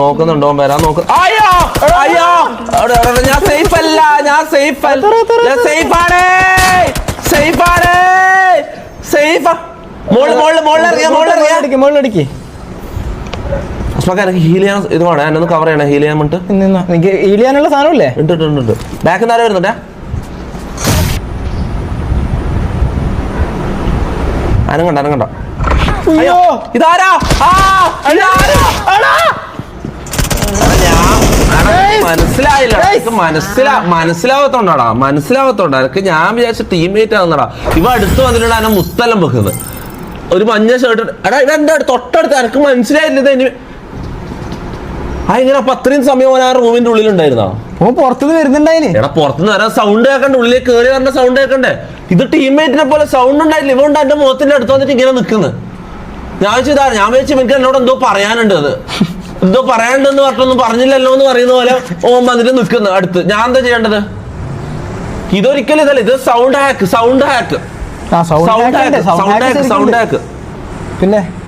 നോക്കുന്നുണ്ടോ വരാൻ നോക്ക്. അയ്യോ അയ്യോ ഞാൻ സേഫ് അല്ല, ഞാൻ സേഫ് സേഫാണ് സേഫാണ് സേഫ്. മോളിലടിക്ക്. എനിക്ക് ഹീൽ ചെയ്യാൻ ഇത് വേണം, എന്നൊന്ന് കവർ ചെയ്യണം ഹീൽ ചെയ്യാൻ വേണ്ടിട്ട്. എനിക്ക് ഹീൽ ചെയ്യാനുള്ള സാധനമല്ലേ? ഉണ്ട്. ബാക്കിൽ നിന്ന് ആരോ വരുന്നുണ്ടേ? അനങ്ങണ്ട. അയ്യോ ഇതാരാ? മനസ്സിലായില്ല, മനസ്സിലാവത്തോണ്ടാ എനിക്ക്. ഞാൻ വിചാരിച്ച ടീംമേറ്റ് ആവുന്നടാ. ഇവ അടുത്ത് വന്നിട്ടുണ്ട് എന്നെ മുത്തെല്ലാം വെക്കുന്നത്. ഒരു മഞ്ഞ ഷർട്ട്. എടാ ഇത് എന്റെ തൊട്ടടുത്ത് എനിക്ക് മനസ്സിലായില്ല. ഇനി ഇങ്ങനെ അപ്പൊ അത്രയും സമയം ആ റൂമിന്റെ ഉള്ളിലുണ്ടായിരുന്നോ? പുറത്തുനിന്ന് വരുന്നുണ്ടായിന്. എടാ പുറത്തുനിന്ന് വരാൻ സൗണ്ട് കേൾക്കണ്ടേ, ഉള്ളിലേക്ക് കയറി വരേണ്ട സൗണ്ട് കേൾക്കണ്ടേ? ഇത് ടീംമേറ്റിനെ പോലെ സൗണ്ട് ഉണ്ടായില്ല. ഇവണ്ട് എന്റെ മുഖത്തിന്റെ അടുത്ത് വന്നിട്ട് ഇങ്ങനെ നിൽക്കുന്നത്. ഞാൻ വിചാരിച്ചു എനിക്ക് എന്നോട് എന്തോ പറയാനുണ്ട്. അത് എന്തോ പറയാനുണ്ടെന്ന് പറഞ്ഞൊന്നും പറഞ്ഞില്ലല്ലോ എന്ന് പറയുന്ന പോലെ ഓൻ വന്നിട്ട് നിൽക്കുന്നു അടുത്ത്. ഞാൻ എന്താ ചെയ്യേണ്ടത്? ഇതൊരിക്കലും ഇതല്ല, ഇത് സൗണ്ട് ഹാക്ക്. പിന്നെ